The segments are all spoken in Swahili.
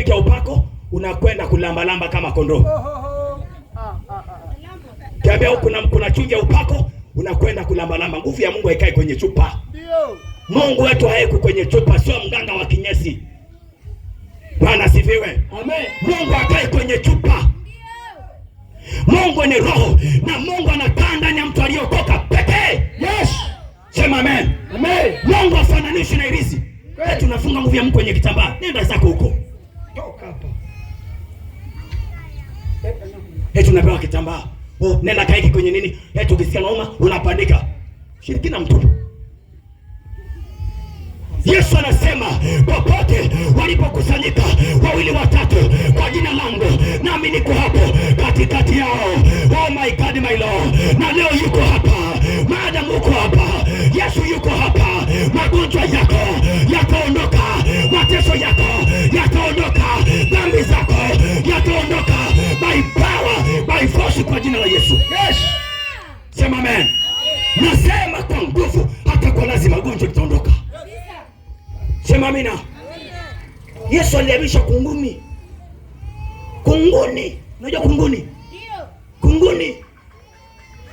ya upako unakwenda kulambalamba kama kondoo. Kiambia huku kuna chungu ya upako unakwenda kulambalamba. Nguvu ya Mungu haikae kwenye chupa. Ndio. Mungu wetu haiko kwenye chupa, sio mganga wa kinyesi. Bwana sifiwe. Amen. Mungu hakai kwenye chupa. Mungu ni roho na Mungu anakaa ndani ya mtu aliyokoka pekee. Yes. Sema amen. Amen. Mungu afananishi na irisi. Tunafunga nguvu ya Mungu kwenye kitambaa. Nenda zako huko. Toka hapa. Tunapewa kitambaa. Nenda kaiki kwenye nini? Ukisikia nauma unapandika. Shirikina mtupu. Yesu anasema popote walipokusanyika wawili watatu kwa jina langu, nami niko hapo katikati yao. Oh my God, my Lord. Na leo yuko hapa. Maadamu uko hapa, Yesu yuko hapa. Magonjwa yako yataondoka, mateso yako yataondoka, dhambi zako yataondoka by power, by force kwa jina la Yesu. Yes. Sema amen. Nasema kwa nguvu, hata kwa lazima magonjwa yataondoka. Sema amina. Yesu alihamisha kunguni. Kunguni. Unajua kunguni? Ndio. Kunguni.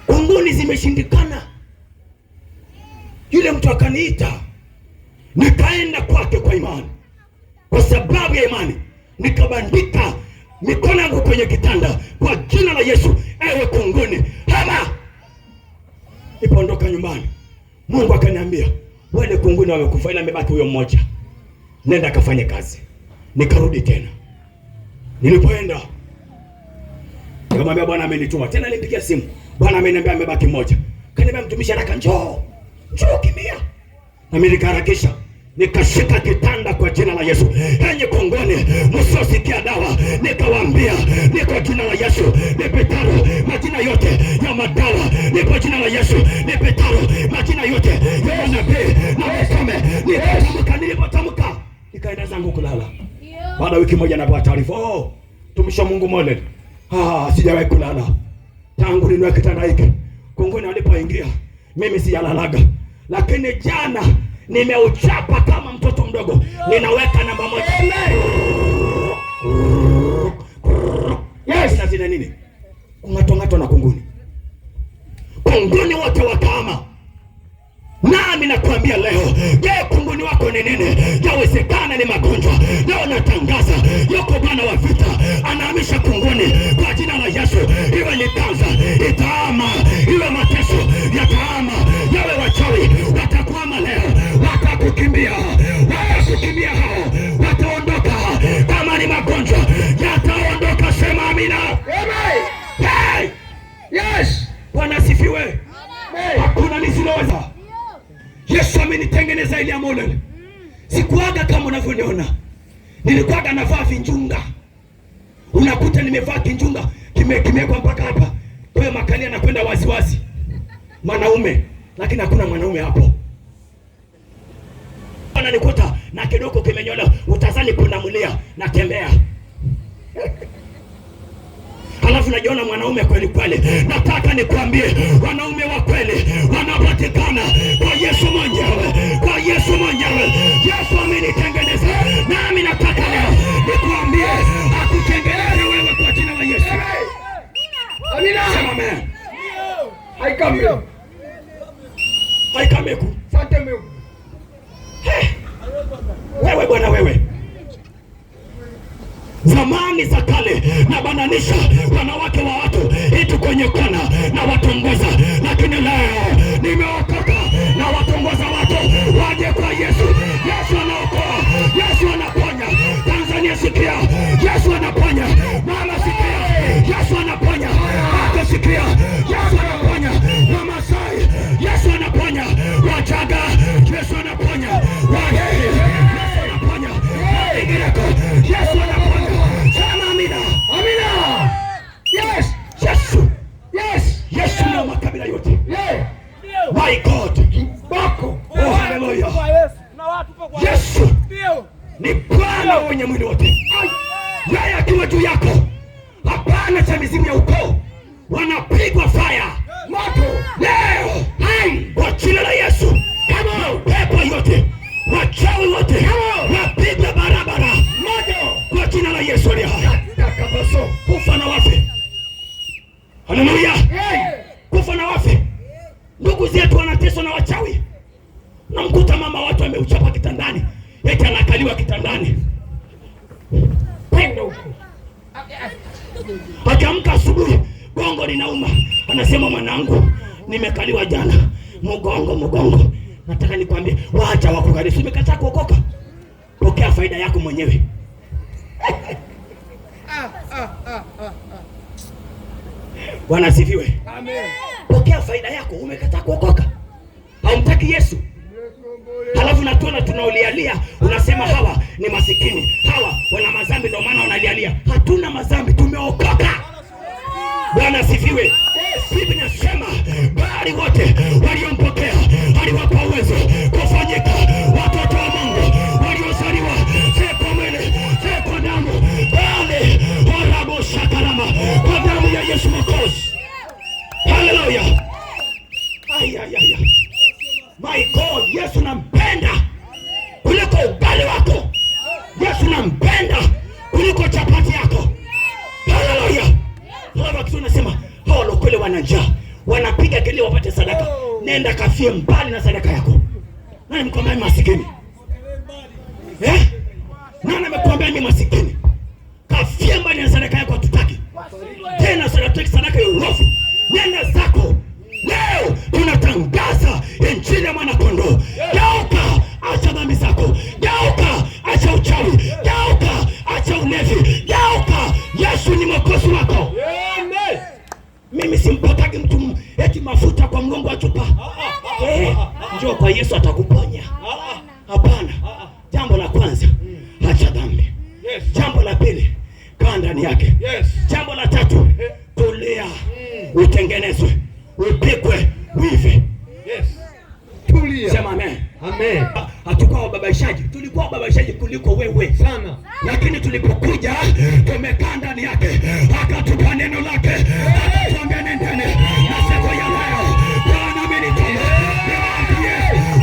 Kunguni zimeshindikana. Yule mtu akaniita. Nikaenda kwake kwa imani. Kwa sababu ya imani nikabandika mikono yangu kwenye kitanda kwa jina la Yesu. Ewe kunguni, hama. Nipoondoka nyumbani, Mungu akaniambia, wale kunguni wamekufa, ila amebaki huyo mmoja. Nenda kafanye kazi. Nikarudi tena. Nilipoenda nikamwambia Bwana amenituma. Tena nilipigia simu. Bwana ameniambia amebaki mmoja. Kaniambia mtumishi, haraka njoo. Njoo kimbia. Na mimi nikaharakisha. Nikashika kitanda kwa jina la Yesu. Enyi kongoni, msosikia dawa. Nikawaambia, niko jina la Yesu. Nipetaro majina yote ya madawa. Niko jina la Yesu. Nipetaro majina yote ya nabii na msome. Nilipotamka nikaenda zangu kulala. Baada wiki moja napata taarifa, tumisha Mungu mole. Sijawahi kulala tangu niliweka kitanda hiki. Kongoni walipoingia mimi sijalalaga, lakini jana nimeuchapa kama mtoto mdogo. Ninaweka namba moja. Yes, na zina nini? Kungatongato na kunguni. Kunguni wote wakama. Nami nakwambia leo, je, kunguni wako ni nini? Yawezekana ni magonjwa. Leo natangaza, yuko Bwana wa vita anahamisha kunguni kwa jina la Yesu. Iwe ni kansa itaama, iwe mateso yataama, yawe wachawi watakwama leo, watakukimbia, watakukimbia hao, wataondoka. Kama ni magonjwa yataondoka, sema amina. Amen. Hey! Yes! Bwana sifiwe. Hakuna nisiloweza. Yesu amenitengeneza ili amone. Sikuaga kama unavyoniona. Nilikuaga navaa vinjunga. Unakuta nimevaa kinjunga kimewekwa mpaka hapa. Kwa hiyo makalia nakwenda waziwazi. Mwanaume, lakini hakuna mwanaume hapo. Nikuta na kidogo kimenyola, utazani pundamilia natembea. Halafu najiona mwanaume kweli kweli. Nataka nikwambie, wanaume wa kweli wanapatikana kwa Yesu mwenyewe. Kwa Yesu mwenyewe. Yesu amenitengeneza. Nami nataka leo nikwambie, akutengeneze wewe kwa jina la Yesu. Amina. Sema amen. Haikamiku. Haikamiku. Sante Mungu. Wewe bwana wewe. Zamani za kale na bananisha wanawake wa watu itu kwenye kona na watongoza, lakini leo nimeokoka na watongoza watu waje kwa Yesu. Yesu anaokoa, Yesu anaponya. Tanzania sikia, Yesu anaponya. Mama sikia, Yesu anaponya. Wako sikia, Yesu anaponya. Wamasai, Yesu anaponya. Wachaga, Yesu anaponya. Wahehe, Yesu anaponya. Waigireko, Yesu anaponya. Sema amina. Amina. Yes. Yesu. Yes. Yesu ni makabila yote. Yeah. My God. Bako. Oh, hallelujah. Yesu ni Bwana wenye mwili wote. Yeye akiwa juu yako, hapana cha mizimu ya ukoo. Wanapigwa fire. Moto. Leo. Hai. Kwa jina la Yesu. Kama pepo yote, wachawi wote, wapigwe barabara. Moto. Kwa Yesu aliye hai. Kufa na wafe. Haleluya. Kufa na wafe. Ndugu zetu wanateswa na wachawi. Namkuta mama watu ameuchapa kitandani. Eti anakaliwa kitandani. Pendo huko. Akiamka asubuhi, gongo linauma. Anasema mwanangu, nimekaliwa jana. Mgongo. Nataka nikwambie, waacha wakukalisha. Umekataa kuokoka. Pokea faida yako mwenyewe. Bwana asifiwe. Amen. Pokea faida yako, umekataa kuokoka. Haumtaki Yesu. Halafu natuona tunaulialia, unasema hawa ni masikini. Hawa wana madhambi ndio maana wanalialia. Hatuna madhambi, tumeokoka. Bwana asifiwe. Biblia inasema bali wote waliompokea aliwapa uwezo kufanyika watoto wa Mungu, waliozaliwa si kwa mwili, si kwa damu, bali kwa shakarama, kwa damu ya Yesu Mwokozi. Haleluya. Ayayaya. My God, Yesu nampenda kuliko ugali wako. Yesu nampenda kuliko chapati yako. Haleluya. Hawa kitu nasema, hao lokole wana njaa, wanapiga kelele wapate sadaka. Nenda kafie mbali na sadaka yako. Nani mkwambia mimi masikini? Nani amekwambia mimi masikini? Kafie mbali na sadaka yako, hatutaki. Tena sadaka ya urofu. Nenda zako. Leo tunatangaza injili ya mwana kondoo. Geuka, acha dhambi zako. Geuka, acha uchawi. Geuka, acha ulevi. Geuka, Yesu ni mwokozi wako. Mimi simpotaki mtu eti mafuta kwa mgongo wa chupa. Njoo kwa Yesu atakuponya. Hapana. Jambo la kwanza, acha dhambi. Jambo la pili, kaa ndani yake. Jambo la tatu, tulia, utengenezwe, upikwe, uive. Tulia. Sema amen. Amen. Hatukuwa wababaishaji, tulikuwa wababaishaji kuliko wewe sana. Lakini tulipokuja tumekaa ndani yake, akatupa neno lake, akatuambia nendeni na siku ya leo Bwana amenituma niwaambie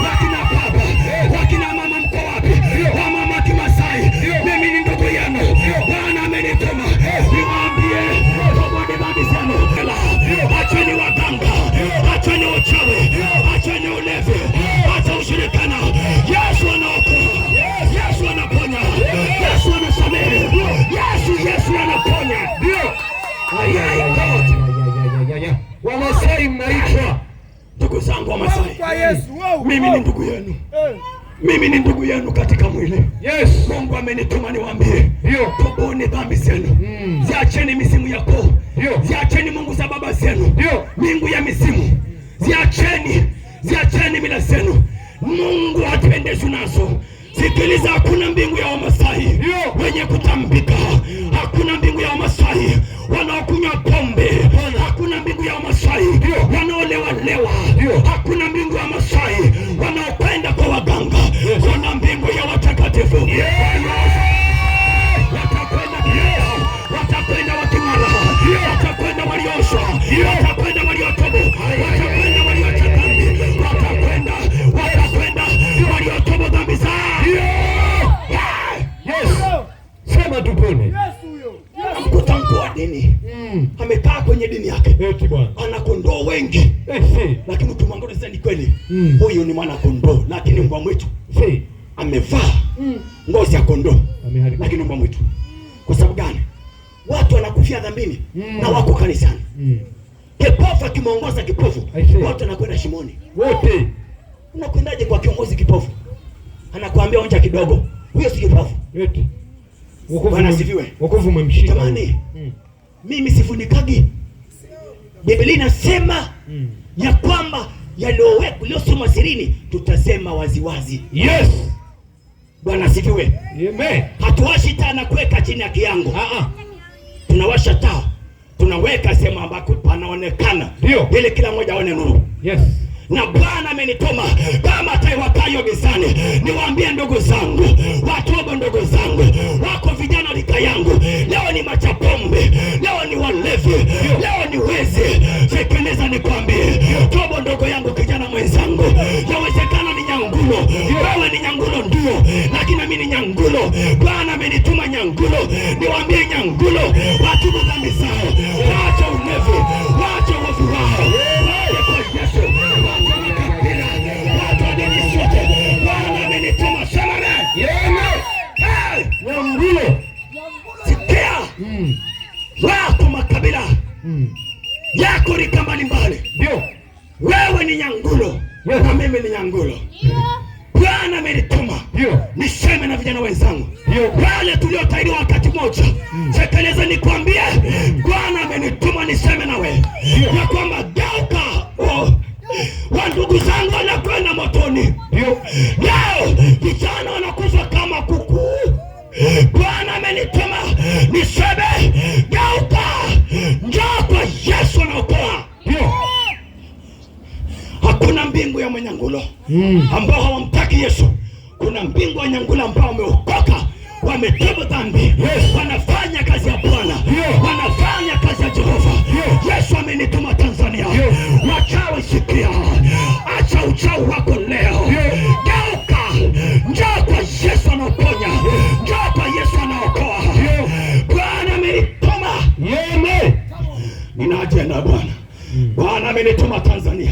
wakina baba, wakina mama, mko wapi? Wamama Kimasai, mimi ni ndugu yenu. Bwana amenituma niwaambie toboe dhambi zenu. Acheni waganga, acheni uchawi, acheni ulevi, acha ushirikina. Yesu anaokoa, Yesu anaponya, Yesu anasamehe, Yesu anaponya. Ndio. Wamasai mnaitwa ndugu zangu Wamasai. Mimi ni ndugu yenu. Mimi ni ndugu yenu katika mwili. Mungu amenituma niwaambie, tubuni dhambi zenu. Ziacheni misimu yako. Ziacheni mungu za baba zenu. Mingu ya misimu. Ziacheni mila zenu. Mungu hatupendezwi nazo. Sikiliza, hakuna mbingu ya Wamasai wenye kutambika. Hakuna mbingu ya Wamasai wanaokunywa pombe. Hakuna mbingu ya Wamasai wanaolewa. Hakuna mbingu ya Wamasai wanaokwenda kwa waganga. Kuna mbingu ya watakatifu. Watakwenda waking'ara, watakwenda walioshwa, watakwenda waliotobu, watakwenda walioacha dhambi, watakwenda waliotobu dhambi zao. Sema tupone. Mkuta mkuu wa dini amekaa kwenye dini yake, ana kondoo wengi, lakini ukimwangalia ni kweli huyu ni mwana kondoo, lakini mbwa mwitu amevaa ngozi ya kondoo, lakini mbwa mwitu. Kwa sababu gani? Watu wanakufia dhambini na wako kanisani. Kipofu akimwongoza kipofu, watu wanakwenda shimoni wote. Unakwendaje kwa kiongozi kipofu? Anakuambia onja kidogo. Huyo si kipofu. Bwana asifiwe. Wokovu umemshika. Jamani, mimi sifunikagi. Biblia inasema ya kwamba yaliyosomwa sirini tutasema waziwazi. Bwana asifiwe. Amen. Hatuwashi taa na kuweka chini ya kiango. Tunawasha taa, tunaweka sehemu ambako panaonekana, ili kila mmoja aone nuru. Na Bwana amenituma kama tai wakayo gizani niwaambie ndugu zangu, watobo ndugu zangu, wako vijana rika yangu, leo ni machapombe, leo ni walevi, leo ni wezi. Sikiliza nikwambie, tobo ndugu yangu, kijana mwenzangu, yawezekana ni nyangulo, wewe ni nyangulo ndio, lakini mimi ni nyangulo. Bwana amenituma nyangulo niwaambie Nyangulo watubu dhambi zao, waache ulevi, waache uovu wao, waje kwa Yesu, waache makabila, waache dini zote. Bwana amenituma sana Nyangulo. Sikia, wako makabila yako rika mbalimbali, ndio wewe ni Nyangulo na mimi ni Nyangulo. Bwana amenituma niseme na vijana wenzangu wale tuliotairiwa wakati moja. Sekeleza nikwambie, Bwana amenituma niseme nawe ya kwamba geuka, wa ndugu zangu wanakwenda motoni. Leo vijana wanakufa kama kuku. Bwana amenituma niseme geuka, njoo kwa Yesu anaokoa. Hakuna mbingu ya Nyangulo ambao hawamtaki Yesu. Kuna mbingu ya Nyangulo ambao wameokoka, wametubu dhambi, wanafanya kazi ya Bwana, wanafanya kazi ya Jehova. Yesu amenituma Tanzania. Wachawi sikia, acha uchawi wako leo. Geuka, njoo kwa Yesu anaoponya, njoo kwa Yesu anaokoa. Bwana amenituma. Nina ajenda Bwana. Bwana amenituma Tanzania.